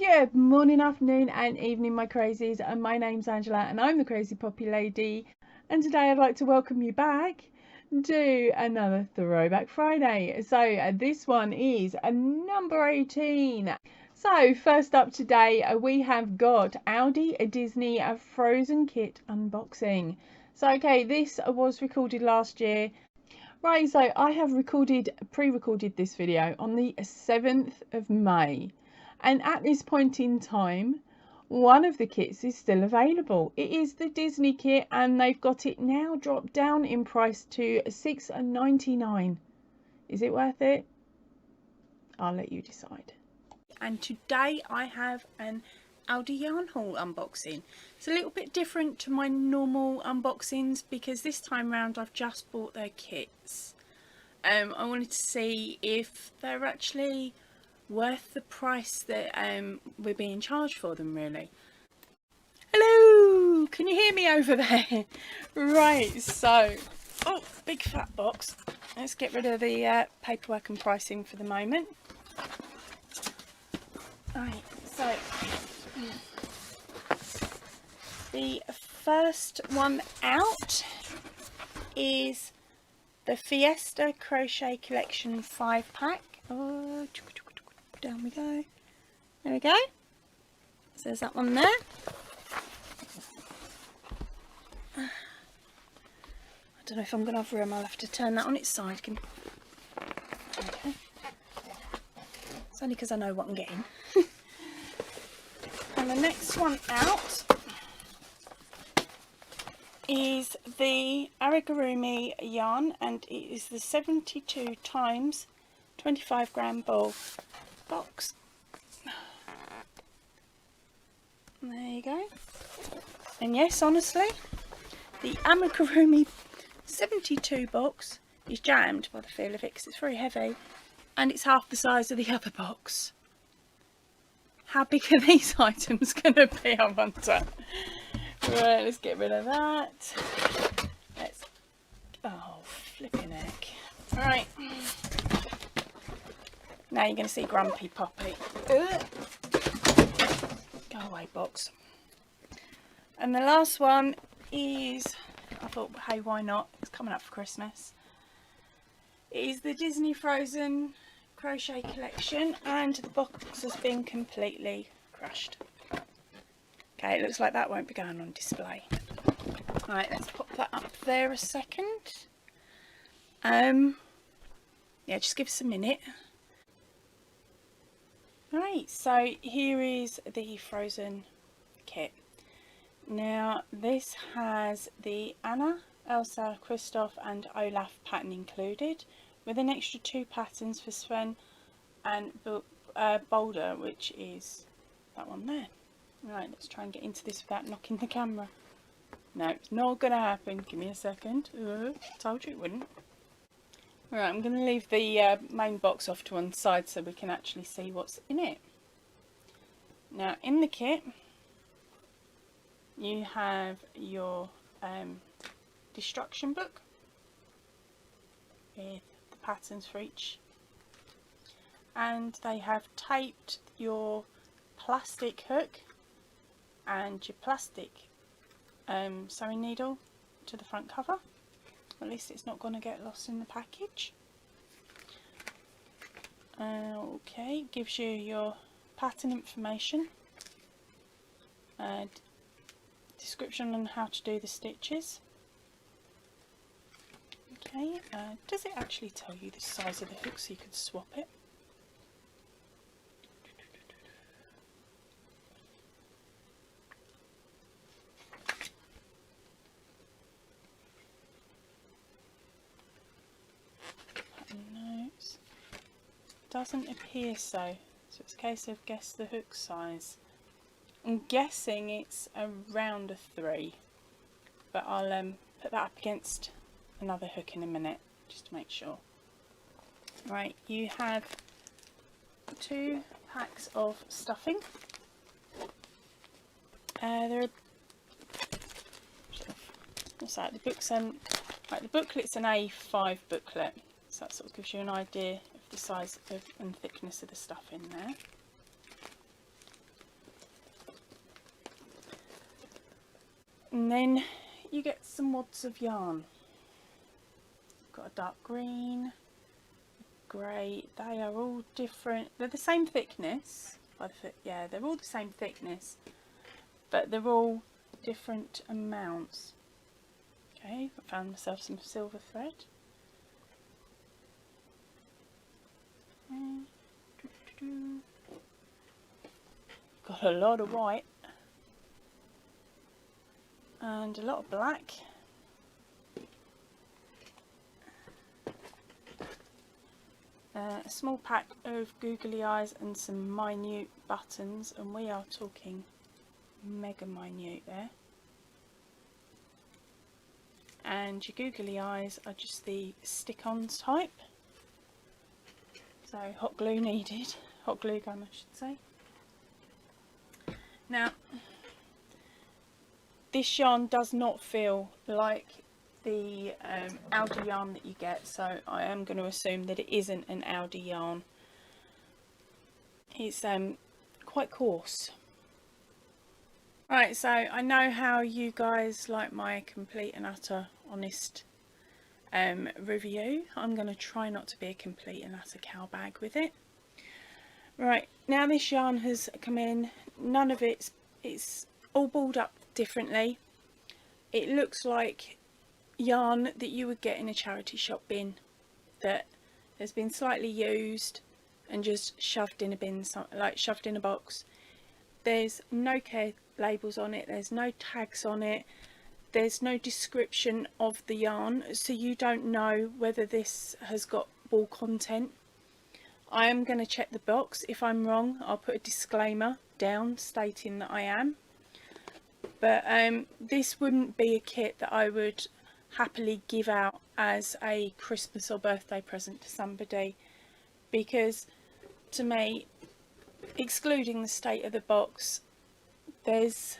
Good morning, afternoon and evening, my crazies, and my name's Angela and I'm the Crazy Poppy Lady, and today I'd like to welcome you back to another Throwback Friday. So this one is number 18. So first up today we have got Aldi a Disney Frozen kit unboxing. So okay, this was recorded last year. Right, so I have pre-recorded this video on the 7th of May. And at this point in time, one of the kits is still available. It is the Disney kit, and they've got it now dropped down in price to $6.99. Is it worth it? I'll let you decide. And today I have an Aldi yarn haul unboxing. It's a little bit different to my normal unboxings because this time round I've just bought their kits. I wanted to see if they're actually worth the price that we're being charged for them, really. Hello, can you hear me over there? Right, so oh, big fat box. Let's get rid of the paperwork and pricing for the moment. Right, so the first one out is the Fiesta Crochet Collection 5-pack. Oh, down we go. There we go. So there's that one there. I don't know if I'm going to have room. I'll have to turn that on its side. Okay. It's only because I know what I'm getting. And the next one out is the Arigurumi yarn, and it is the 72 times 25 gram ball box. There you go. And yes, honestly, the Amigurumi 72 box is jammed by the feel of it because it's very heavy, and it's half the size of the other box. How big are these items going to be, I wonder? Right, let's get rid of that. Oh, flipping heck. Right. Now you're going to see Grumpy Poppy. Ugh. Go away, box. And the last one is, I thought, hey, why not? It's coming up for Christmas. It is the Disney Frozen Crochet Collection, and the box has been completely crushed. Okay, it looks like that won't be going on display. Right, let's pop that up there a second. Yeah, just give us a minute. Right, so here is the Frozen kit. Now, this has the Anna, Elsa, Kristoff and Olaf pattern included, with an extra 2 patterns for Sven and Boulder, which is that one there. Right, let's try and get into this without knocking the camera. No, it's not going to happen. Give me a second. Told you it wouldn't. Right, I'm going to leave the main box off to one side so we can actually see what's in it. Now, in the kit, you have your destruction book with the patterns for each, and they have taped your plastic hook and your plastic sewing needle to the front cover. At least it's not going to get lost in the package. Okay, gives you your pattern information and description on how to do the stitches. Okay, does it actually tell you the size of the hook so you could swap it? Notes. Doesn't appear so it's a case of guess the hook size. I'm guessing it's around a 3, but I'll put that up against another hook in a minute just to make sure. Right, you have 2 packs of stuffing. They're what's that? The book's right, the booklet's an A5 booklet, so that sort of gives you an idea of the size and thickness of the stuff in there. And then you get some wads of yarn. Got a dark green, grey. They are all different. They're the same thickness. Yeah, they're all the same thickness, but they're all different amounts. Okay, I found myself some silver thread. Got a lot of white and a lot of black. A small pack of googly eyes and some minute buttons, and we are talking mega minute there. And your googly eyes are just the stick-ons type, so hot glue needed, hot glue gun I should say. Now this yarn does not feel like the Aldi yarn that you get, so I am going to assume that it isn't an Aldi yarn. It's quite coarse. Right, so I know how you guys like my complete and utter honest review. I'm going to try not to be a complete and utter cow bag with it. Right, now this yarn has come in, none of it's all balled up differently. It looks like yarn that you would get in a charity shop bin that has been slightly used and just shoved in a bin, like shoved in a box. There's no care labels on it, there's no tags on it, there's no description of the yarn, so you don't know whether this has got wool content. I am going to check the box. If I'm wrong, I'll put a disclaimer down stating that I am. But this wouldn't be a kit that I would happily give out as a Christmas or birthday present to somebody, because to me, excluding the state of the box, there's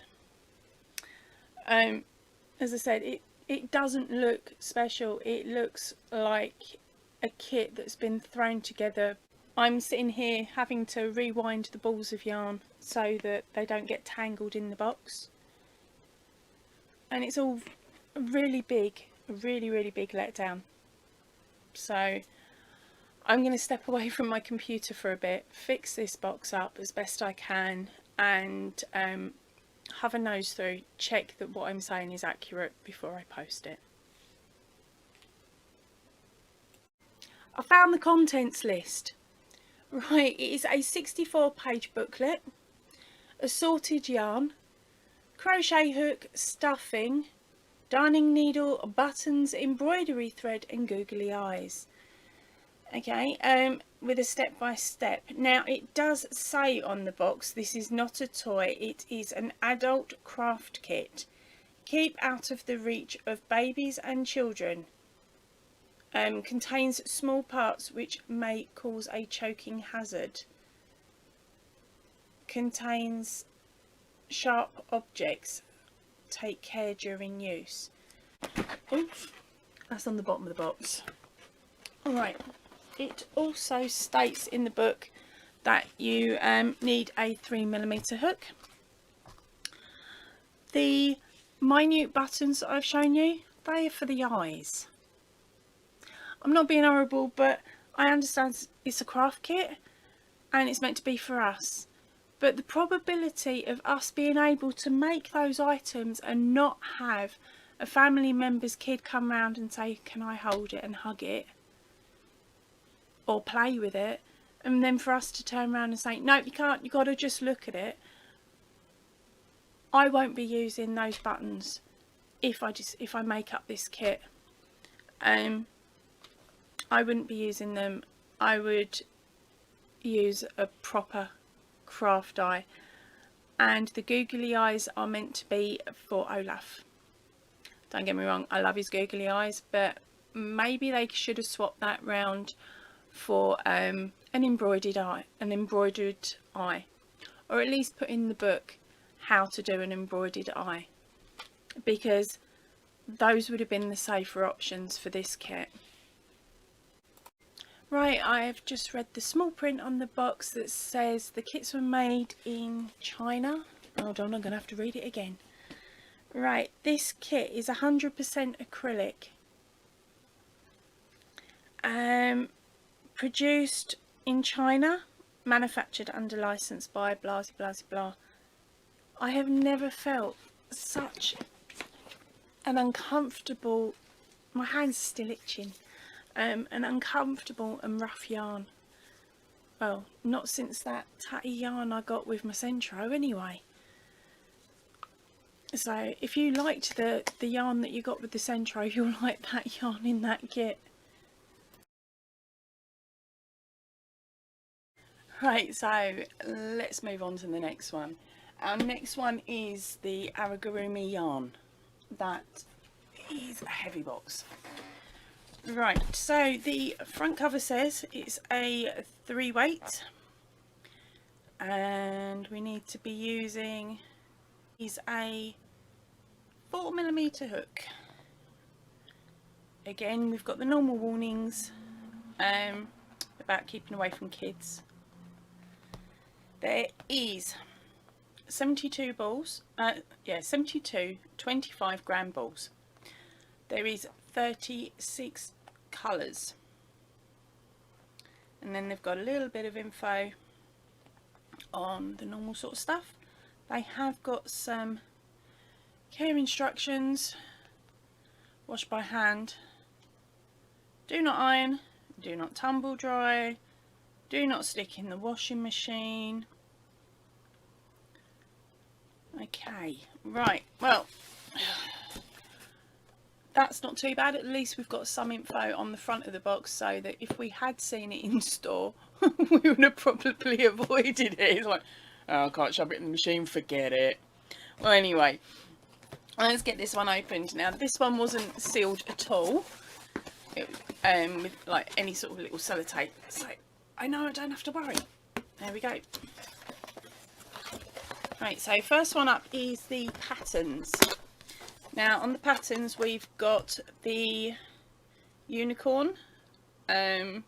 as I said, it doesn't look special. It looks like a kit that's been thrown together. I'm sitting here having to rewind the balls of yarn so that they don't get tangled in the box, and it's all really big, a really big letdown. So I'm going to step away from my computer for a bit, fix this box up as best I can, and have a nose through, check that what I'm saying is accurate before I post it. I found the contents list. Right, it is a 64-page booklet, assorted yarn, crochet hook, stuffing, darning needle, buttons, embroidery thread and googly eyes. Okay, with a step-by-step. Now it does say on the box this is not a toy, it is an adult craft kit. Keep out of the reach of babies and children. Contains small parts which may cause a choking hazard. Contains sharp objects. Take care during use. Oops, that's on the bottom of the box. Alright, it also states in the book that you need a 3mm hook. The minute buttons that I've shown you, they are for the eyes. I'm not being horrible, but I understand it's a craft kit and it's meant to be for us. But the probability of us being able to make those items and not have a family member's kid come round and say, can I hold it and hug it or play with it, and then for us to turn around and say, no, you can't, you got to just look at it. I won't be using those buttons if I make up this kit. I wouldn't be using them. I would use a proper craft eye, and the googly eyes are meant to be for Olaf. Don't get me wrong, I love his googly eyes, but maybe they should have swapped that round for an embroidered eye, or at least put in the book how to do an embroidered eye, because those would have been the safer options for this kit. Right, I've just read the small print on the box that says the kits were made in China. Hold on, I'm going to have to read it again. Right, this kit is 100% acrylic. Produced in China, manufactured under license by blah blah blah. I have never felt such an uncomfortable, my hands are still itching, an uncomfortable and rough yarn. Well, not since that tatty yarn I got with my Centro anyway. So if you liked the yarn that you got with the Centro, you'll like that yarn in that kit. Right, so let's move on to the next one. Our next one is the Aragurumi yarn. That is a heavy box. Right, so the front cover says it's a 3-weight, and we need to be using is a 4mm hook. Again, we've got the normal warnings about keeping away from kids. There is 72 balls, 72 25-gram balls. There is 36 colours, and then they've got a little bit of info on the normal sort of stuff. They have got some care instructions: wash by hand, do not iron, do not tumble dry, do not stick in the washing machine. Okay, right, well, that's not too bad. At least we've got some info on the front of the box, so that if we had seen it in store, we would have probably avoided it. It's like, oh, I can't shove it in the machine, forget it. Well, anyway, let's get this one opened. Now, this one wasn't sealed at all, with like any sort of little sellotape, so I know I don't have to worry. There we go. Right, so first one up is the patterns. Now on the patterns we've got the unicorn, a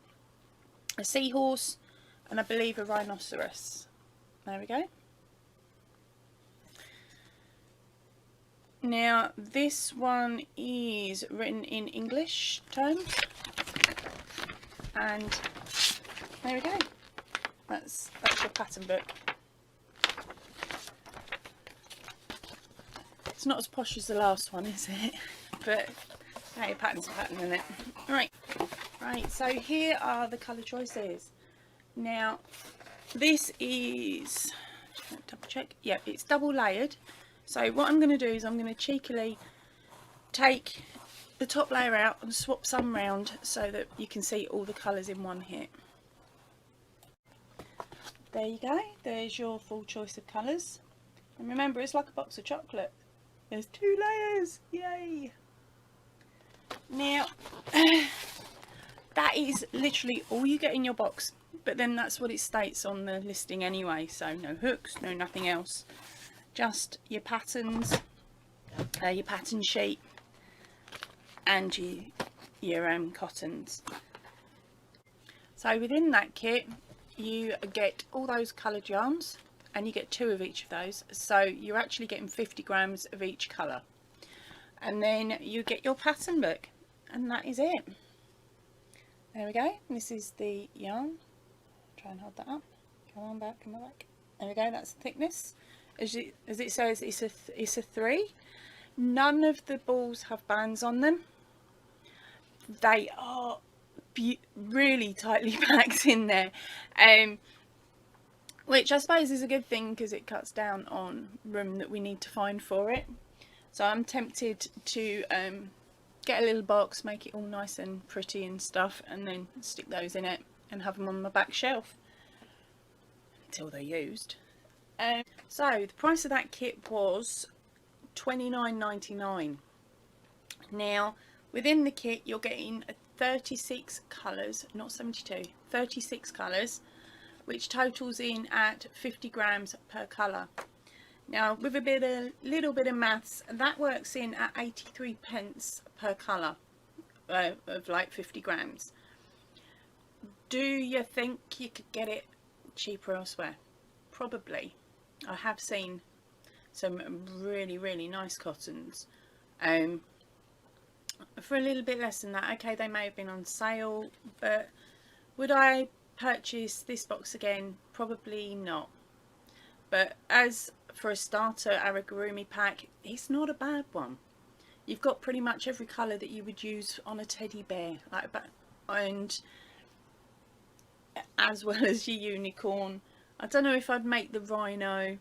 seahorse, and I believe a rhinoceros. There we go. Now this one is written in English terms, and there we go. That's your pattern book. It's not as posh as the last one, is it? But hey, a pattern's a pattern, isn't it? Right, so here are the colour choices. Now this is, double check, yep, it's double layered. So what I'm going to do is I'm going to cheekily take the top layer out and swap some round so that you can see all the colours in one hit. There you go, there's your full choice of colours. And remember, it's like a box of chocolate. There's 2 layers, yay! Now, that is literally all you get in your box, but then that's what it states on the listing anyway, so no hooks, no nothing else. Just your patterns, your pattern sheet, and your cottons. So within that kit, you get all those coloured yarns, and you get 2 of each of those, so you're actually getting 50 grams of each colour. And then you get your pattern book, and that is it. There we go. This is the yarn. Try and hold that up. Come on back, come on back. There we go. That's the thickness. As it says, it's a 3. None of the balls have bands on them. They are really tightly packed in there. Which I suppose is a good thing because it cuts down on room that we need to find for it. So I'm tempted to get a little box, make it all nice and pretty and stuff, and then stick those in it and have them on my back shelf until they're used. So the price of that kit was $29.99. Now within the kit you're getting 36 colours, not 72, 36 colours, which totals in at 50 grams per colour. Now with a little bit of maths, that works in at 83 pence per colour of like 50 grams. Do you think you could get it cheaper elsewhere? Probably. I have seen some really nice cottons for a little bit less than that. Okay, they may have been on sale, but would I purchase this box again? Probably not. But as for a starter amigurumi pack, it's not a bad one. You've got pretty much every colour that you would use on a teddy bear, like that, and as well as your unicorn. I don't know if I'd make the rhino,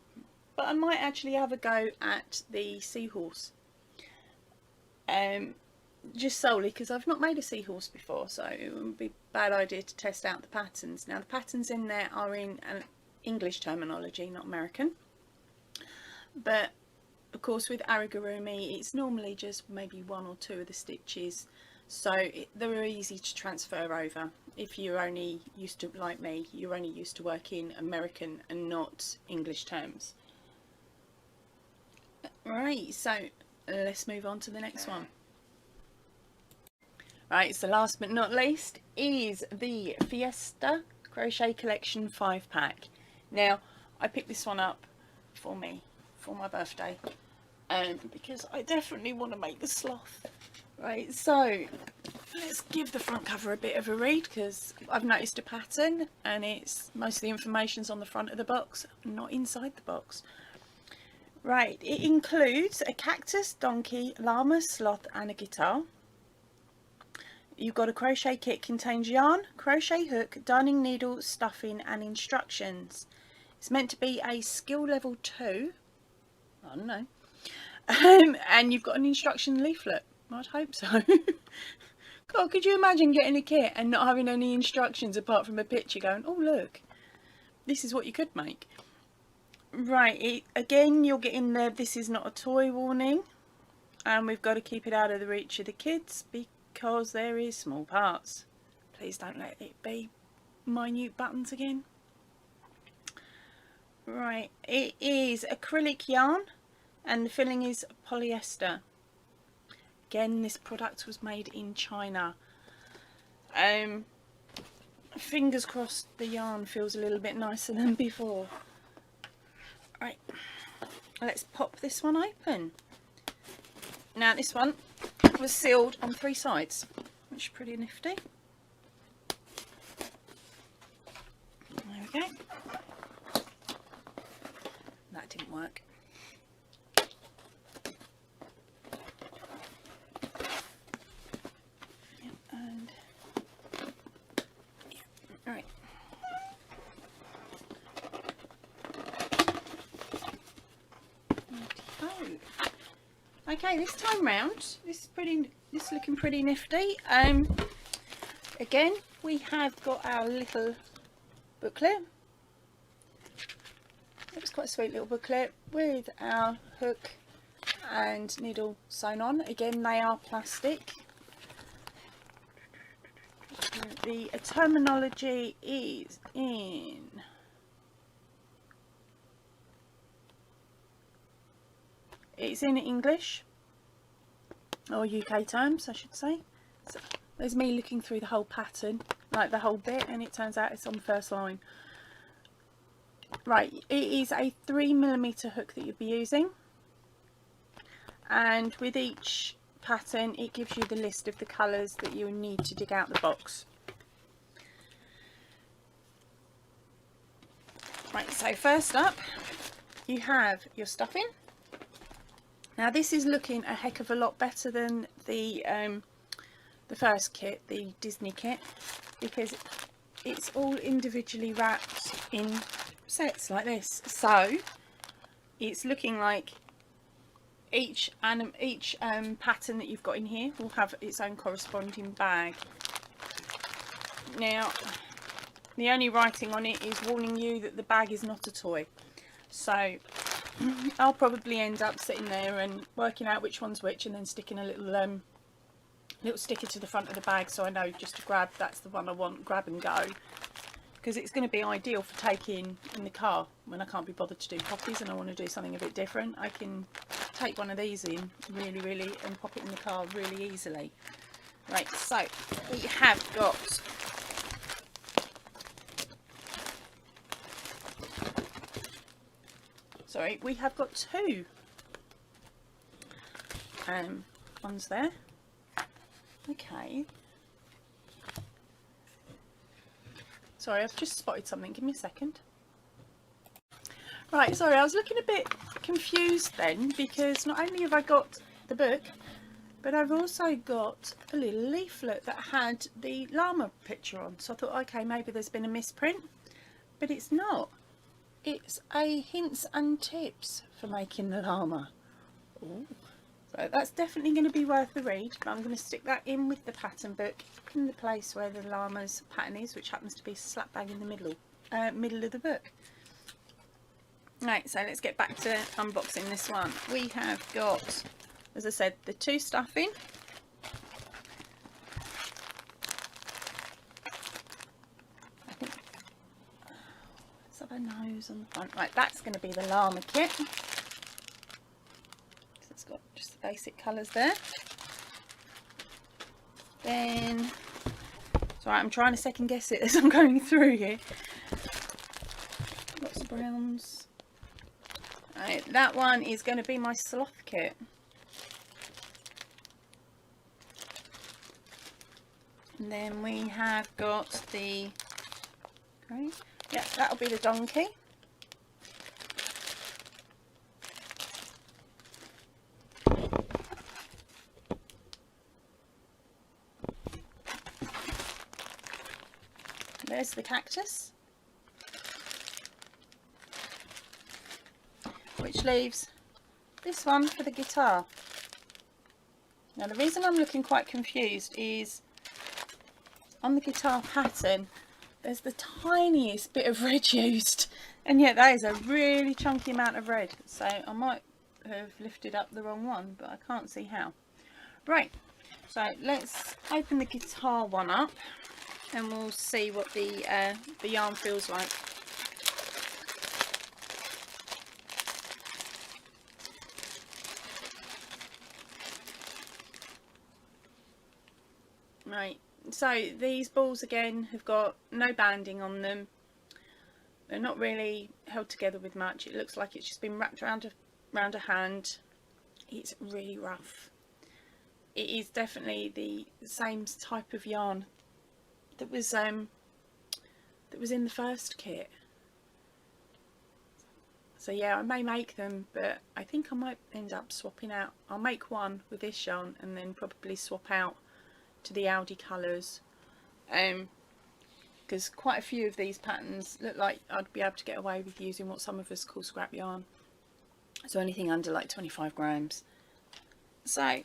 but I might actually have a go at the seahorse. Just solely because I've not made a seahorse before, so it would be a bad idea to test out the patterns. Now the patterns in there are in an English terminology, not American, but of course with amigurumi it's normally just maybe one or two of the stitches, so they're easy to transfer over if you're only used to, like me, you're only used to working American and not English terms. Right, so let's move on to the next one. Right, so last but not least is the Fiesta Crochet Collection 5-pack. Now, I picked this one up for me, for my birthday, because I definitely want to make the sloth. Right, so let's give the front cover a bit of a read, because I've noticed a pattern, and it's most of the information's on the front of the box, not inside the box. Right, it includes a cactus, donkey, llama, sloth and a guitar. You've got a crochet kit, contains yarn, crochet hook, darning needle, stuffing and instructions. It's meant to be a skill level 2. I don't know. And you've got an instruction leaflet. I'd hope so. God, could you imagine getting a kit and not having any instructions apart from a picture going, oh look, this is what you could make. Right, again you're getting the this is not a toy warning, and we've got to keep it out of the reach of the kids because there is small parts. Please don't let it be minute buttons again. Right, it is acrylic yarn and the filling is polyester. Again, this product was made in China. Fingers crossed the yarn feels a little bit nicer than before. Right, let's pop this one open. Now this one was sealed on 3 sides, which is pretty nifty. There we go. That didn't work. And yeah, right. Okay, this time round, this is looking pretty nifty. Again, we have got our little booklet. It's quite a sweet little booklet with our hook and needle sewn on. Again, they are plastic. The terminology is in English, or UK terms I should say. So there's me looking through the whole pattern, like the whole bit, and it turns out it's on the first line. Right, it is a 3mm hook that you'll be using, and with each pattern it gives you the list of the colours that you'll need to dig out the box. Right, so first up you have your stuffing. Now this is looking a heck of a lot better than the first kit, the Disney kit, because it's all individually wrapped in sets like this. So it's looking like each pattern that you've got in here will have its own corresponding bag. Now the only writing on it is warning you that the bag is not a toy. So I'll probably end up sitting there and working out which one's which, and then sticking a little sticker to the front of the bag so I know just to grab, that's the one I want, grab and go, because it's going to be ideal for taking in the car when I can't be bothered to do poppies and I want to do something a bit different. I can take one of these in really and pop it in the car really easily. Right, so we have got sorry, we have got two ones there. Okay, sorry, I've just spotted something, give me a second. Right, sorry, I was looking a bit confused then, because not only have I got the book, but I've also got a little leaflet that had the llama picture on. So I thought, okay, maybe there's been a misprint, but it's not. It's a hints and tips for making the llama. Ooh. So that's definitely going to be worth the read, but I'm going to stick that in with the pattern book in the place where the llama's pattern is, which happens to be slap bang in the middle of the book. Right, so let's get back to unboxing this one. We have got, as I said, the two stuffing. I think, let's have a nose on the front. Right, that's going to be the llama kit. So it's got just the basic colours there. Then, sorry, I'm trying to second guess it as I'm going through here. Lots of browns. Right, that one is going to be my sloth kit. And then we have got the, okay, yeah, that'll be the donkey. There's the cactus. Which leaves this one for the guitar. Now the reason I'm looking quite confused is on the guitar pattern there's the tiniest bit of red used, and yet that is a really chunky amount of red, so I might have lifted up the wrong one, but I can't see how. Right, so let's open the guitar one up and we'll see what the yarn feels like. Right, so these balls again have got no banding on them. They're not really held together with much. It looks like it's just been wrapped around a hand. It's really rough. It is definitely the same type of yarn that was in the first kit. So yeah, I may make them, but I think I might end up swapping out. I'll make one with this yarn and then probably swap out to the Aldi colours, because quite a few of these patterns look like I'd be able to get away with using what some of us call scrap yarn, so anything under like 25 grams. So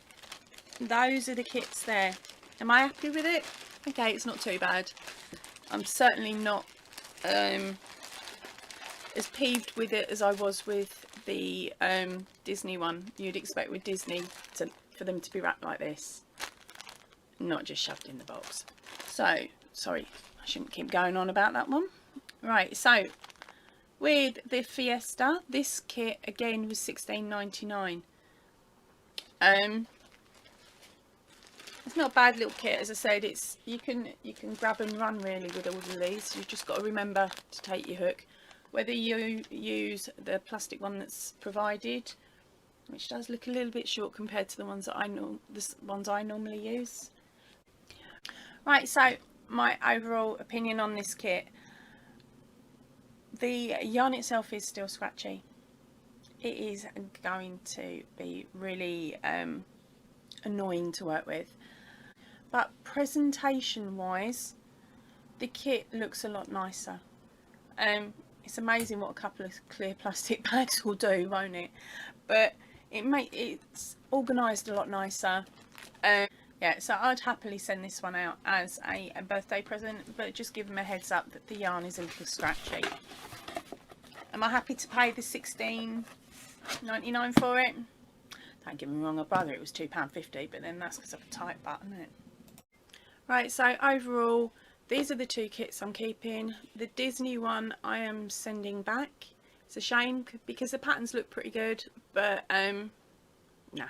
those are the kits there. Am I happy with it? Okay, it's not too bad. I'm certainly not as peeved with it as I was with the Disney one. You'd expect with Disney for them to be wrapped like this, not just shoved in the box. So sorry, I shouldn't keep going on about that one. Right, so with the Fiesta, this kit again was £16.99. It's not a bad little kit. As I said, it's you can grab and run really with all of these. You've just got to remember to take your hook, whether you use the plastic one that's provided, which does look a little bit short compared to the ones that I normally use. Right, so my overall opinion on this kit: the yarn itself is still scratchy. It is going to be really annoying to work with, but presentation wise the kit looks a lot nicer. It's amazing what a couple of clear plastic bags will do, won't it? But it's organised a lot nicer. Yeah, so I'd happily send this one out as a birthday present, but just give them a heads up that the yarn is a little scratchy. Am I happy to pay the £16.99 for it? Don't get me wrong, I'd rather it was £2.50, but then that's because of a tight button, isn't it? Right, so overall, these are the two kits I'm keeping. The Disney one I am sending back. It's a shame because the patterns look pretty good, but nah,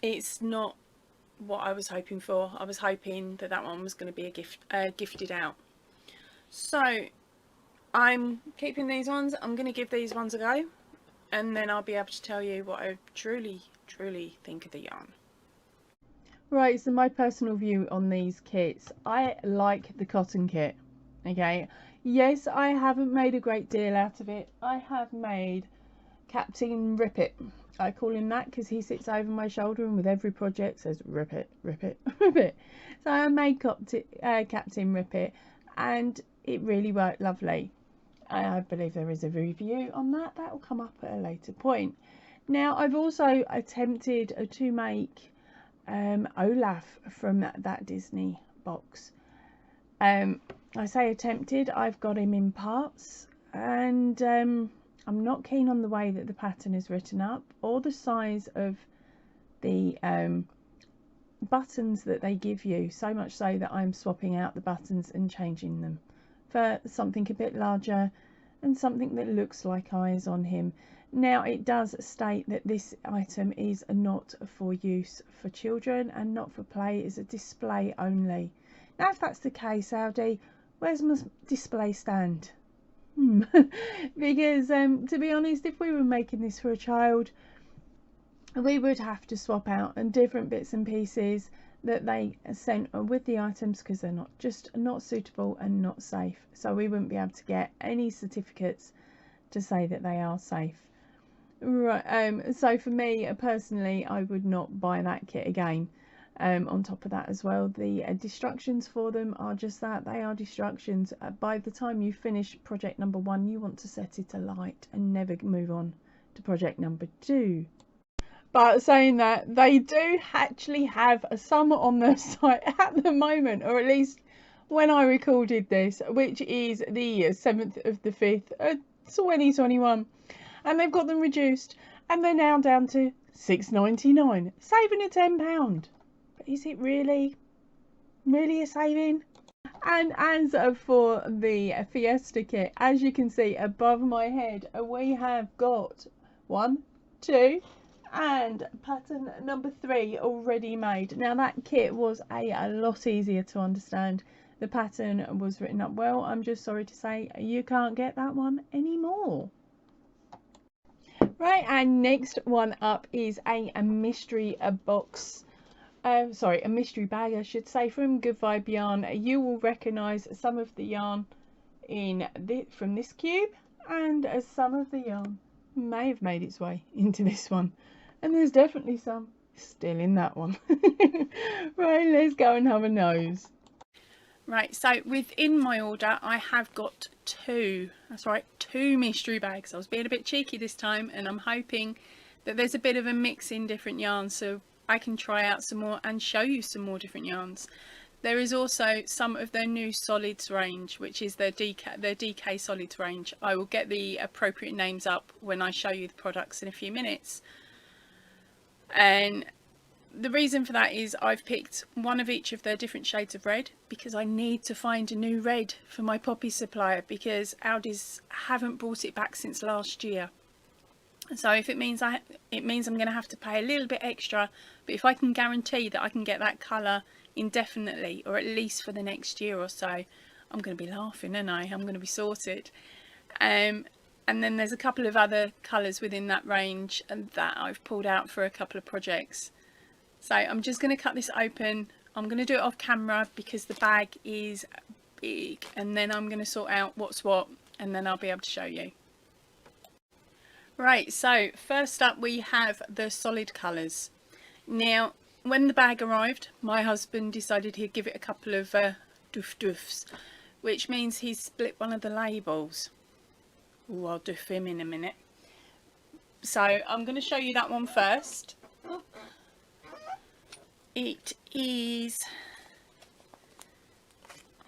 it's not what I was hoping for. I was hoping that that one was going to be a gifted out. So I'm keeping these ones. I'm going to give these ones a go, and then I'll be able to tell you what I truly think of the yarn. Right, so my personal view on these kits, I like the cotton kit. Okay, yes, I haven't made a great deal out of it. I have made Captain Rip It. I call him that because he sits over my shoulder and with every project says rip it, rip it, rip it. So I made Captain Rip It, and it really worked lovely. I believe there is a review on that. That will come up at a later point. Now, I've also attempted to make Olaf from that Disney box. I say attempted, I've got him in parts, and I'm not keen on the way that the pattern is written up or the size of the buttons that they give you, so much so that I'm swapping out the buttons and changing them for something a bit larger and something that looks like eyes on him. Now, it does state that this item is not for use for children and not for play, it's a display only. Now, if that's the case, Aldi, where's my display stand? Because to be honest, if we were making this for a child, we would have to swap out and different bits and pieces that they sent with the items because they're not suitable and not safe. So we wouldn't be able to get any certificates to say that they are safe. Right. So for me personally, I would not buy that kit again. On top of that as well, the destructions for them are just that, they are destructions. By the time you finish project number 1, you want to set it alight and never move on to project number 2. But saying that, they do actually have some on their site at the moment, or at least when I recorded this, which is the 7th of the 5th 2021, and they've got them reduced and they're now down to £6.99, saving a £10. Is it really a saving? And as for the Fiesta kit, as you can see above my head, we have got 1, 2 and pattern number 3 already made. Now that kit was a lot easier to understand. The pattern was written up well. I'm just sorry to say you can't get that one anymore. Right, and next one up is a mystery box. A mystery bag, I should say, from Good Vibe Yarn. You will recognise some of the yarn from this cube, and some of the yarn may have made its way into this one, and there's definitely some still in that one. Right, let's go and have a nose. Right, so within my order I have got 2, that's right, 2 mystery bags. I was being a bit cheeky this time, and I'm hoping that there's a bit of a mix in different yarns so I can try out some more and show you some more different yarns. There is also some of their new solids range, which is their DK solids range. I will get the appropriate names up when I show you the products in a few minutes. And the reason for that is I've picked one of each of their different shades of red because I need to find a new red for my poppy supplier, because Aldi's haven't brought it back since last year. So if it means I'm going to have to pay a little bit extra, but if I can guarantee that I can get that colour indefinitely, or at least for the next year or so, I'm going to be laughing, aren't I? I'm going to be sorted. And then there's a couple of other colours within that range that I've pulled out for a couple of projects. So I'm just going to cut this open. I'm going to do it off camera because the bag is big, and then I'm going to sort out what's what, and then I'll be able to show you. Right, so first up we have the solid colours. Now, when the bag arrived, my husband decided he'd give it a couple of doof-doofs, which means he's split one of the labels. Oh, I'll doof him in a minute. So I'm going to show you that one first. It is,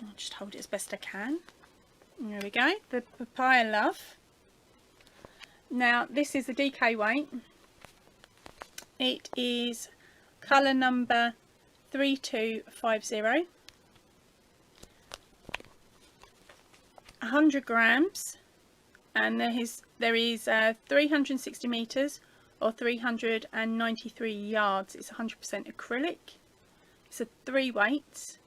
I'll just hold it as best I can. There we go, the Papaya Love. Now this is the DK weight. It is colour number 3250, 100 grams, and there is 360 metres or 393 yards. It's 100% acrylic. It's a 3 weights,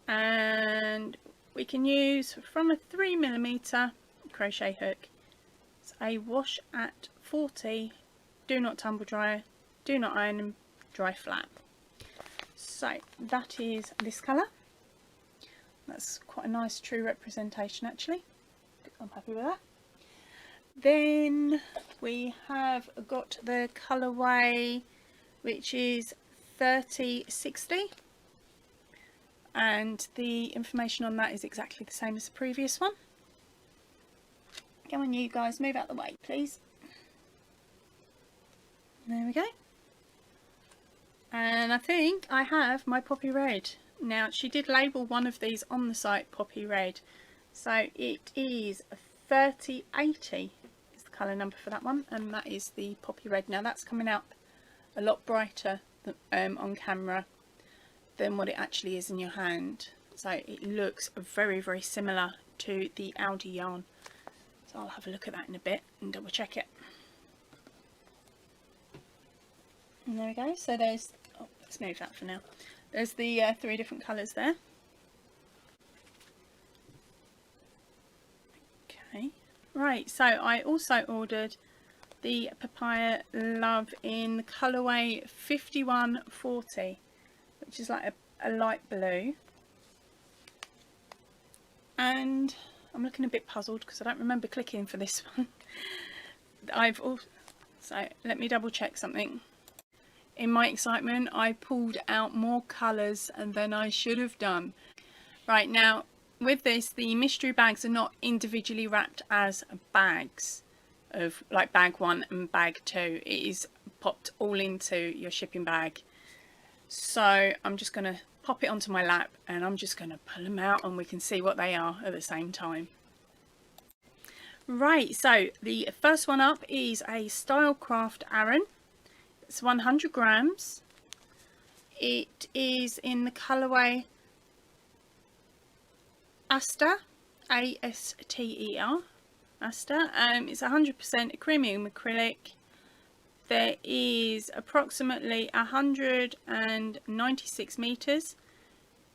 and we can use from a 3mm crochet hook. It's a wash at 40, do not tumble dry, do not iron and dry flat. So that is this colour. That's quite a nice true representation actually. I'm happy with that. Then we have got the colourway which is 3060, and the information on that is exactly the same as the previous one. Come on you guys, move out the way please. There we go. And I think I have my poppy red. Now she did label one of these on the site poppy red, so it is 3080 is the colour number for that one, and that is the poppy red. Now that's coming out a lot brighter than, on camera than what it actually is in your hand, so it looks very very similar to the Aldi yarn. So I'll have a look at that in a bit and double check it. And there we go. So there's, oh, let's move that for now. There's the 3 different colours there. Okay, right, so I also ordered the Papaya Love in the colourway 5140, which is like a light blue. And I'm looking a bit puzzled because I don't remember clicking for this one. So let me double check something. In my excitement, I pulled out more colours than I should have done. Right, now with this, the mystery bags are not individually wrapped as bags of like bag 1 and bag 2. It is popped all into your shipping bag. So I'm just going to pop it onto my lap and I'm just going to pull them out and we can see what they are at the same time. Right, so the first one up is a Stylecraft Aran. It's 100 grams. It is in the colourway Aster, A-S-T-E-R, Aster. It's 100% acrylium acrylic. There is approximately 196 metres,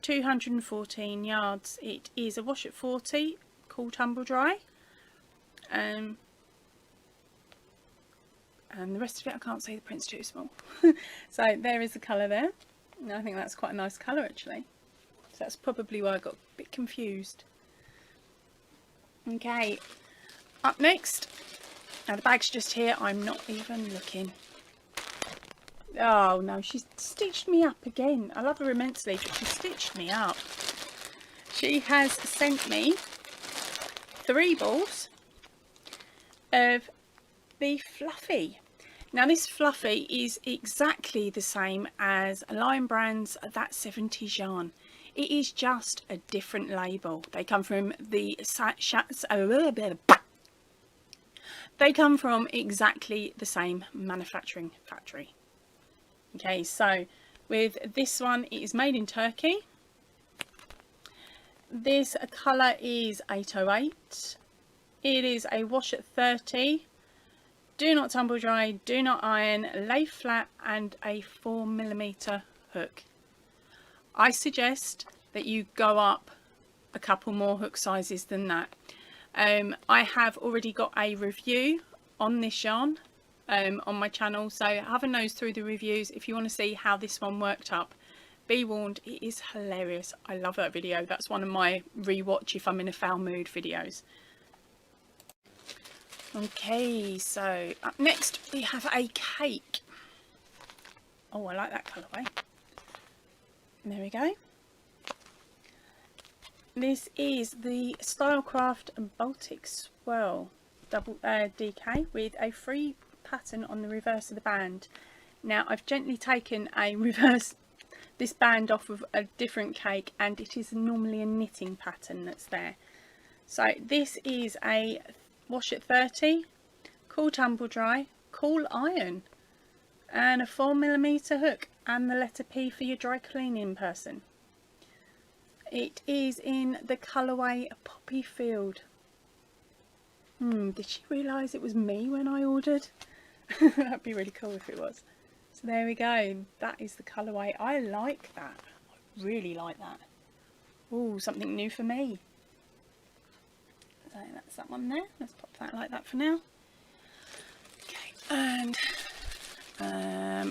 214 yards. It is a wash at 40, cool tumble dry. And the rest of it I can't see, the print's too small. So there is the colour there. And I think that's quite a nice colour actually. So that's probably why I got a bit confused. Okay, up next. Now the bag's just here, I'm not even looking. Oh no, she's stitched me up again. I love her immensely, but she stitched me up. She has sent me 3 balls of the Fluffy. Now this Fluffy is exactly the same as Lion Brand's That 70s Yarn. It is just a different label. They come from the they come from exactly the same manufacturing factory. Okay, so with this one, it is made in Turkey. This colour is 808. It is a wash at 30. Do not tumble dry, do not iron, lay flat, and a 4mm hook. I suggest that you go up a couple more hook sizes than that. I have already got a review on this yarn on my channel, so have a nose through the reviews if you want to see how this one worked up. Be warned, it is hilarious. I love that video. That's one of my rewatch if I'm in a foul mood videos. Okay, so up next we have a cake. Oh, I like that colourway. There we go. This is the Stylecraft Baltic Swirl double DK with a free pattern on the reverse of the band. Now I've gently taken this band off of a different cake, and it is normally a knitting pattern that's there. So this is a wash at 30, cool tumble dry, cool iron, and a 4mm hook, and the letter P for your dry cleaning person. It is in the colourway Poppy Field. Did she realise it was me when I ordered? That'd be really cool if it was. So there we go. That is the colourway. I like that. I really like that. Oh, something new for me. So that's that one there. Let's pop that like that for now. Okay, and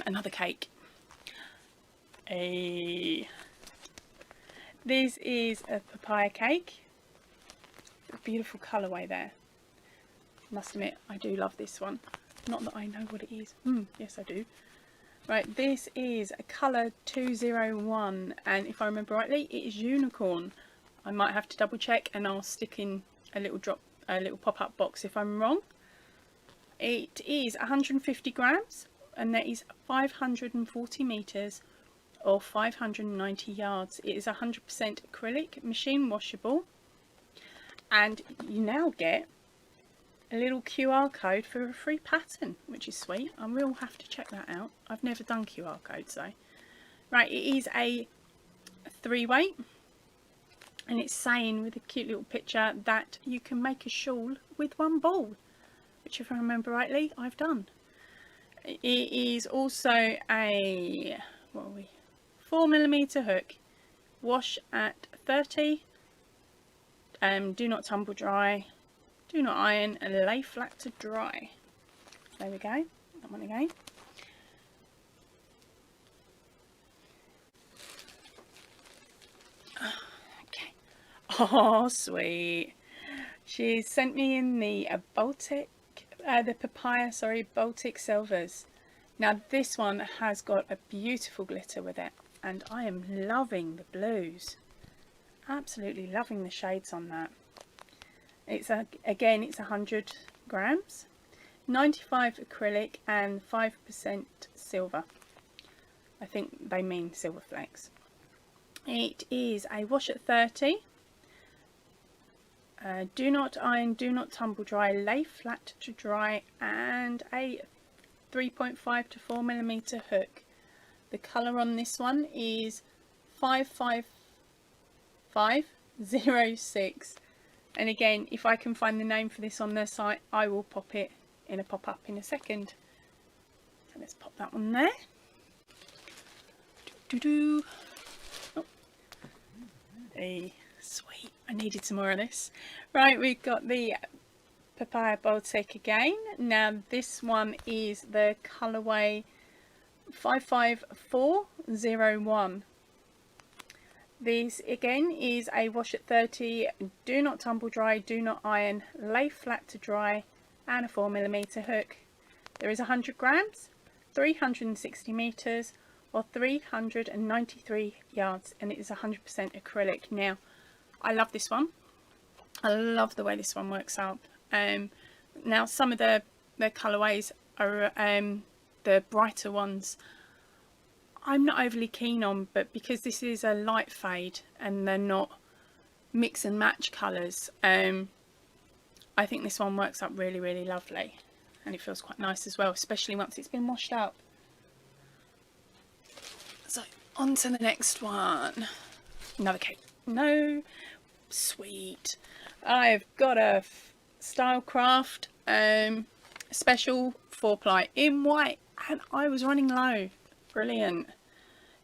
another cake. This is a papaya cake. A beautiful colourway there. Must admit, I do love this one. Not that I know what it is. Yes, I do. Right, this is a colour 201, and if I remember rightly, it is unicorn. I might have to double check, and I'll stick in a little pop-up box if I'm wrong. It is 150 grams, and that is 540 metres or 590 yards. It is 100% acrylic, machine washable, and you now get a little QR code for a free pattern, which is sweet. I will have to check that out. I've never done QR codes though. Right, it is a 3-weight, and it's saying with a cute little picture that you can make a shawl with one ball, which if I remember rightly, I've done. It is also a 4mm hook, wash at 30, do not tumble dry, do not iron, and lay flat to dry. There we go, that one again. Okay. Oh, sweet. She sent me in the Baltic Silvers. Now this one has got a beautiful glitter with it, and I am loving the blues. Absolutely loving the shades on that. It's again, it's 100 grams, 95 acrylic and 5% silver. I think they mean silver flakes. It is a wash at 30. Do not iron, do not tumble dry, lay flat to dry, and a 3.5 to 4mm hook. The colour on this one is 55506, and again, if I can find the name for this on their site, I will pop it in a pop-up in a second. So let's pop that one there. Oh. Sweet, I needed some more of this. Right, we've got the Papaya Baltic again. Now this one is the colourway 55401. This again is a wash at 30, do not tumble dry, do not iron, lay flat to dry, and a 4mm hook. There is 100 grams, 360 metres or 393 yards, and it is 100% acrylic. Now I love this one. I love the way this one works up. Now some of the colourways are the brighter ones I'm not overly keen on, but because this is a light fade and they're not mix and match colours, I think this one works up really, really lovely, and it feels quite nice as well, especially once it's been washed up. So on to the next one. Another cake. No, sweet. I've got a Stylecraft special 4-ply in white, and I was running low. Brilliant.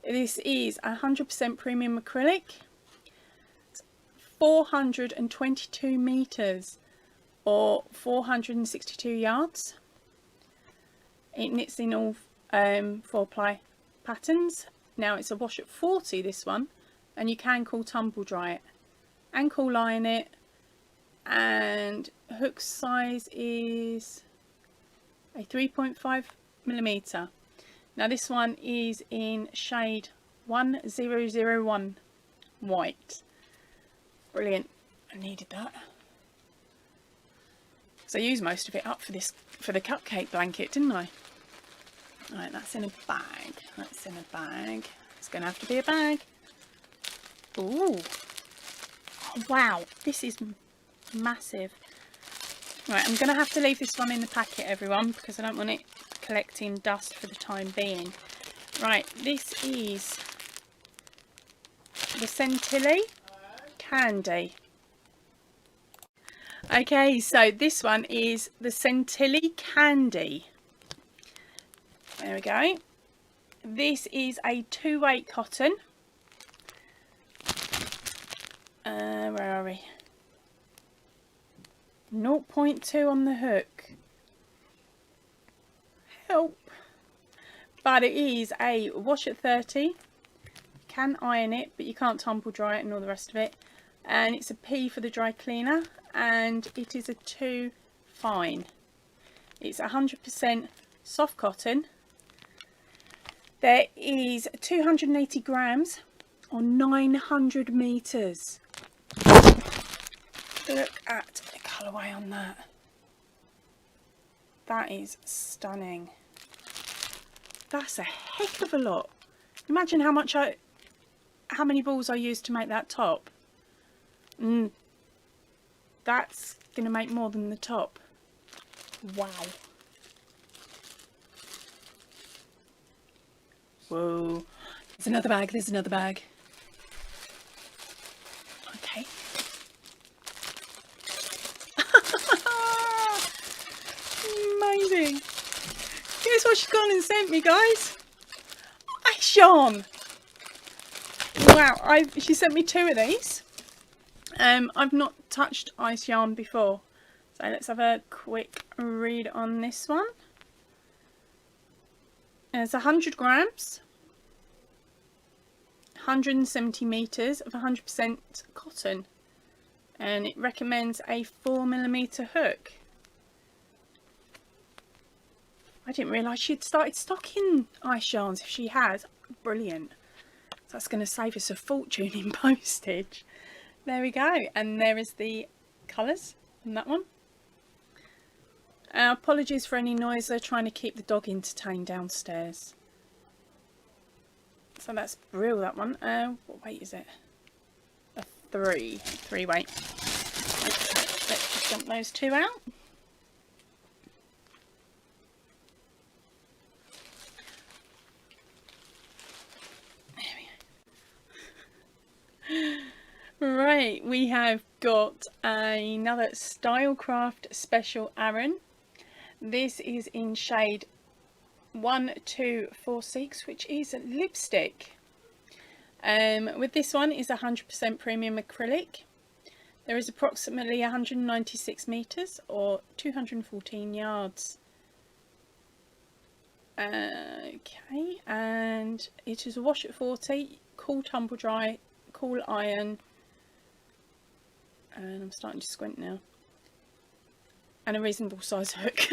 This is 100% premium acrylic. It's 422 metres or 462 yards. It knits in all 4-ply patterns. Now it's a wash at 40, this one, and you can cool tumble dry it and cool iron it, and hook size is a 3.5mm. Now this one is in shade 1001 white. Brilliant. I needed that. So I used most of it up for the cupcake blanket, didn't I? Right, that's in a bag. That's in a bag. It's going to have to be a bag. Ooh. Oh, wow, this is massive. Right, I'm going to have to leave this one in the packet, everyone, because I don't want it collecting dust for the time being. Right, this is the Centilly Candy. Okay, so this one is the Centilly Candy. There we go. This is a 2-weight cotton. Where are we? 0.2 on the hook. Help. But it is a wash at 30. Can iron it, but you can't tumble dry it and all the rest of it. And it's a P for the dry cleaner, and it is a 2 fine. It's 100% soft cotton. There is 280 grams on 900 meters. Look at the colourway on that. That is stunning. That's a heck of a lot. Imagine how many balls I used to make that top. That's going to make more than the top. Wow. Whoa. There's another bag. There's another bag. Okay. Amazing. Guess what she's gone and sent me, guys? Ice yarn. Wow. She sent me 2 of these. I've not touched ice yarn before. So let's have a quick read on this one. It's 100 grams, 170 meters of 100% cotton, and it recommends a 4mm hook. I didn't realise she'd started stocking ice yarns. If she has, brilliant. So that's going to save us a fortune in postage. There we go, and there is the colours on that one. Apologies for any noise, they're trying to keep the dog entertained downstairs. So that's real, that one. What weight is it? A 3 weight. Okay, let's just dump those 2 out. There we go. Right, we have got another Stylecraft Special Aran. This is in shade 1246, which is lipstick. With this one is 100% premium acrylic. There is approximately 196 meters or 214 yards. Okay, and it is a wash at 40, cool tumble dry, cool iron, and I'm starting to squint now. And a reasonable size hook.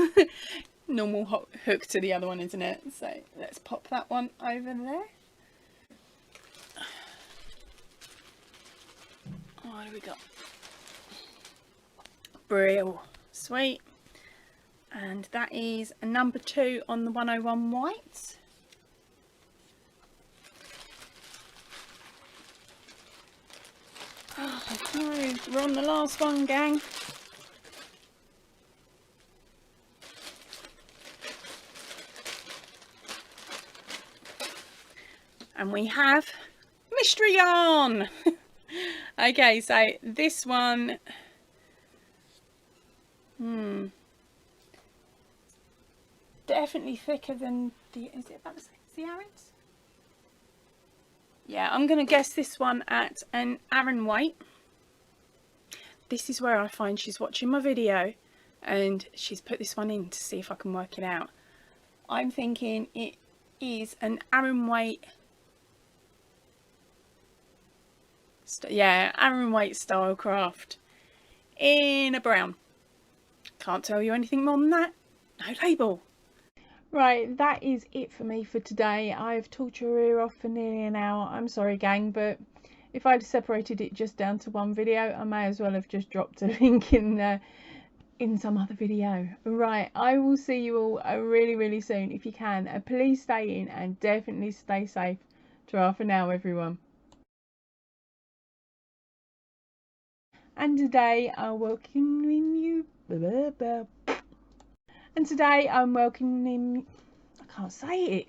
Normal hook to the other one, isn't it? So let's pop that one over there. What do we got? Brill. Sweet. And that is a number 2 on the 101 white. Oh no, we're on the last one, gang. And we have mystery yarn. Okay, so this one, definitely thicker than the, is it about the same as the Arans? Yeah, I'm going to guess this one at an Aran weight. This is where I find she's watching my video and she's put this one in to see if I can work it out. I'm thinking it is an Aran weight. Yeah, Aran weight Stylecraft in a brown. Can't tell you anything more than that. No label. Right, that is it for me for today. I've talked your ear off for nearly an hour. I'm sorry, gang, but if I'd separated it just down to one video, I may as well have just dropped a link in some other video. Right, I will see you all really soon. If you can, please stay in and definitely stay safe. Ta-ra for now, everyone. And today I'm welcoming you. And today I'm welcoming. I can't say it.